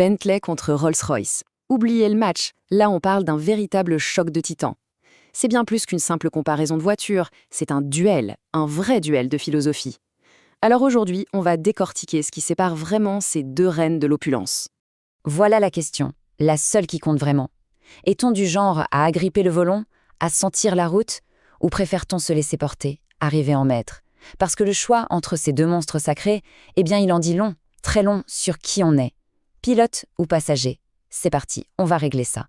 Bentley contre Rolls-Royce. Oubliez le match, là on parle d'un véritable choc de titans. C'est bien plus qu'une simple comparaison de voitures, c'est un duel, un vrai duel de philosophie. Alors aujourd'hui, on va décortiquer ce qui sépare vraiment ces deux reines de l'opulence. Voilà la question, la seule qui compte vraiment. Est-on du genre à agripper le volant, à sentir la route, ou préfère-t-on se laisser porter, arriver en maître? Parce que le choix entre ces deux monstres sacrés, eh bien il en dit long, très long sur qui on est. Pilote ou passager? C'est parti, on va régler ça.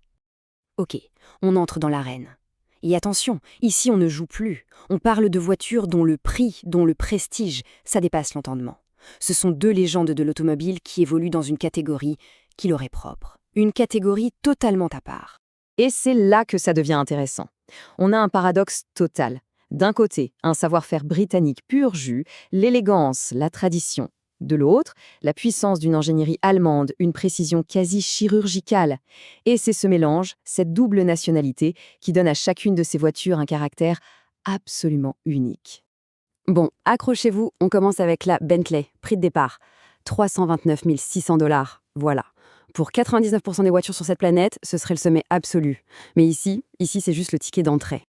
Ok, on entre dans l'arène. Et attention, ici on ne joue plus. On parle de voitures dont le prix, dont le prestige, ça dépasse l'entendement. Ce sont deux légendes de l'automobile qui évoluent dans une catégorie qui leur est propre. Une catégorie totalement à part. Et c'est là que ça devient intéressant. On a un paradoxe total. D'un côté, un savoir-faire britannique pur jus, l'élégance, la tradition. De l'autre, la puissance d'une ingénierie allemande, une précision quasi chirurgicale. Et c'est ce mélange, cette double nationalité, qui donne à chacune de ces voitures un caractère absolument unique. Bon, accrochez-vous, on commence avec la Bentley, prix de départ. 329 600 $. Voilà. Pour 99% des voitures sur cette planète, ce serait le sommet absolu. Mais ici, c'est juste le ticket d'entrée.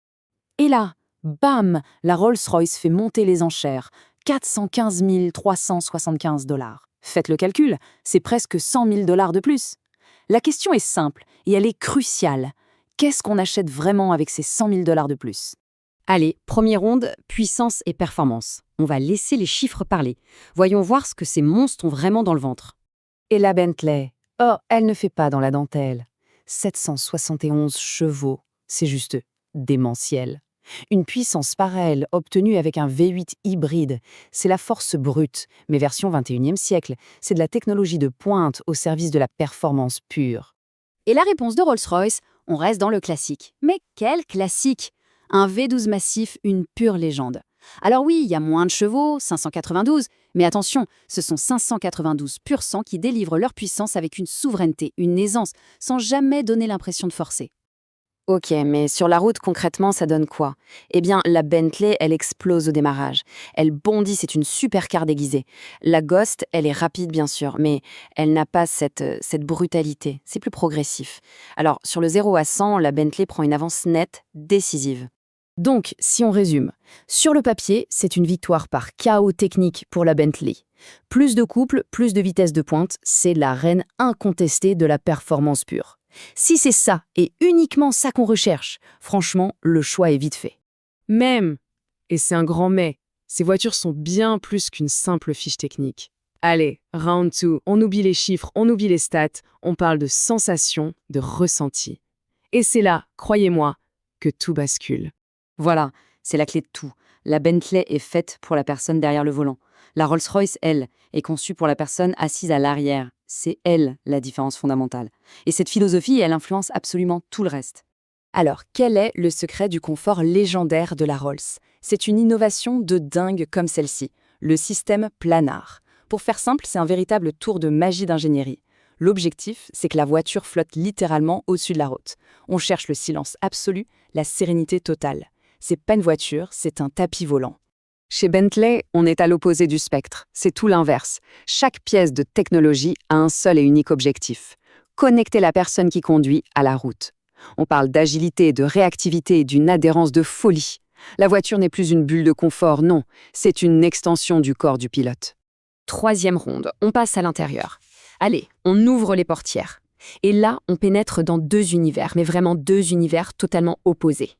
Et là, bam, la Rolls-Royce fait monter les enchères. 415 375 $. Faites le calcul, c'est presque 100 000 $ de plus. La question est simple et elle est cruciale. Qu'est-ce qu'on achète vraiment avec ces 100 000 $ de plus? Allez, première ronde, puissance et performance. On va laisser les chiffres parler. Voyons voir ce que ces monstres ont vraiment dans le ventre. Et la Bentley? Oh, elle ne fait pas dans la dentelle. 771 chevaux, c'est juste démentiel. Une puissance pareille obtenue avec un V8 hybride, c'est la force brute, mais version 21e siècle. C'est de la technologie de pointe au service de la performance pure. Et la réponse de Rolls-Royce, on reste dans le classique. Mais quel classique! Un V12 massif, une pure légende. Alors oui, il y a moins de chevaux, 592, mais attention, ce sont 592 pur sang qui délivrent leur puissance avec une souveraineté, une aisance, sans jamais donner l'impression de forcer. Ok, mais sur la route, concrètement, ça donne quoi? Eh bien, la Bentley, elle explose au démarrage. Elle bondit, c'est une supercar déguisée. La Ghost, elle est rapide, bien sûr, mais elle n'a pas cette brutalité. C'est plus progressif. Alors, sur le 0 à 100, la Bentley prend une avance nette, décisive. Donc, si on résume, sur le papier, c'est une victoire par chaos technique pour la Bentley. Plus de couple, plus de vitesse de pointe, c'est la reine incontestée de la performance pure. Si c'est ça, et uniquement ça qu'on recherche, franchement, le choix est vite fait. Même, et c'est un grand mais, ces voitures sont bien plus qu'une simple fiche technique. Allez, round 2, on oublie les chiffres, on oublie les stats, on parle de sensations, de ressenti. Et c'est là, croyez-moi, que tout bascule. Voilà, c'est la clé de tout. La Bentley est faite pour la personne derrière le volant. La Rolls-Royce, elle, est conçue pour la personne assise à l'arrière. C'est elle, la différence fondamentale. Et cette philosophie, elle influence absolument tout le reste. Alors, quel est le secret du confort légendaire de la Rolls? C'est une innovation de dingue comme celle-ci, le système planar. Pour faire simple, c'est un véritable tour de magie d'ingénierie. L'objectif, c'est que la voiture flotte littéralement au-dessus de la route. On cherche le silence absolu, la sérénité totale. C'est pas une voiture, c'est un tapis volant. Chez Bentley, on est à l'opposé du spectre. C'est tout l'inverse. Chaque pièce de technologie a un seul et unique objectif: connecter la personne qui conduit à la route. On parle d'agilité, de réactivité et d'une adhérence de folie. La voiture n'est plus une bulle de confort, non. C'est une extension du corps du pilote. Troisième ronde, on passe à l'intérieur. Allez, on ouvre les portières. Et là, on pénètre dans deux univers, mais vraiment deux univers totalement opposés.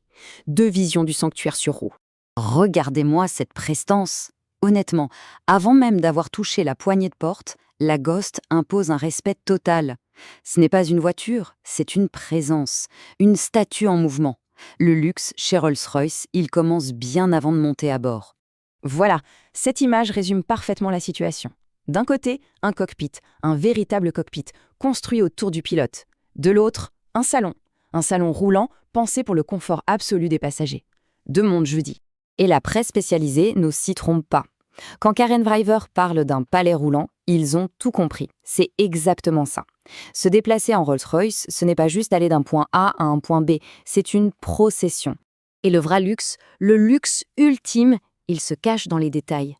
Deux visions du sanctuaire sur roue. Regardez-moi cette prestance. Honnêtement, avant même d'avoir touché la poignée de porte, la Ghost impose un respect total. Ce n'est pas une voiture, c'est une présence, une statue en mouvement. Le luxe, chez Rolls-Royce, il commence bien avant de monter à bord. Voilà, cette image résume parfaitement la situation. D'un côté, un cockpit, un véritable cockpit, construit autour du pilote. De l'autre, un salon roulant pensé pour le confort absolu des passagers. Deux mondes, je dis. Et la presse spécialisée ne s'y trompe pas. Quand Karen Driver parle d'un palais roulant, ils ont tout compris. C'est exactement ça. Se déplacer en Rolls-Royce, ce n'est pas juste aller d'un point A à un point B, c'est une procession. Et le vrai luxe, le luxe ultime, il se cache dans les détails.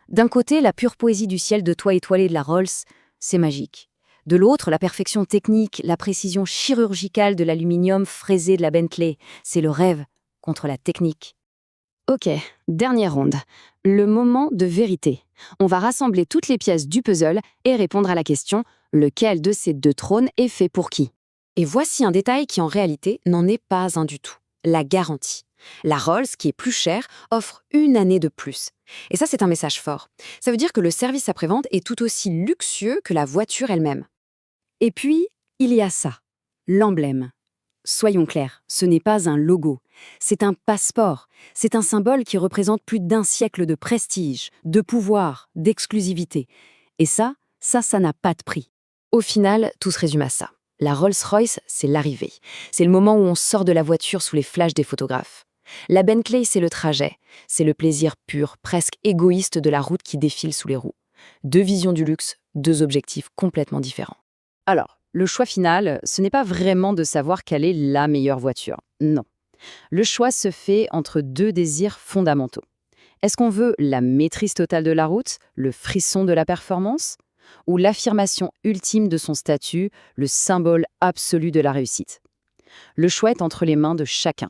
D'un côté, la pure poésie du ciel de toit étoilé de la Rolls, c'est magique. De l'autre, la perfection technique, la précision chirurgicale de l'aluminium fraisé de la Bentley. C'est le rêve contre la technique. Ok, dernière ronde. Le moment de vérité. On va rassembler toutes les pièces du puzzle et répondre à la question « Lequel de ces deux trônes est fait pour qui ?» Et voici un détail qui en réalité n'en est pas un du tout. La garantie. La Rolls, qui est plus chère, offre 1 année de plus. Et ça, c'est un message fort. Ça veut dire que le service après-vente est tout aussi luxueux que la voiture elle-même. Et puis, il y a ça, l'emblème. Soyons clairs, ce n'est pas un logo, c'est un passeport. C'est un symbole qui représente plus d'1 siècle de prestige, de pouvoir, d'exclusivité. Et ça n'a pas de prix. Au final, tout se résume à ça. La Rolls-Royce, c'est l'arrivée. C'est le moment où on sort de la voiture sous les flashs des photographes. La Bentley, c'est le trajet. C'est le plaisir pur, presque égoïste de la route qui défile sous les roues. 2 visions du luxe, 2 objectifs complètement différents. Alors, le choix final, ce n'est pas vraiment de savoir quelle est la meilleure voiture. Non. Le choix se fait entre 2 désirs fondamentaux. Est-ce qu'on veut la maîtrise totale de la route, le frisson de la performance, ou l'affirmation ultime de son statut, le symbole absolu de la réussite? Le choix est entre les mains de chacun.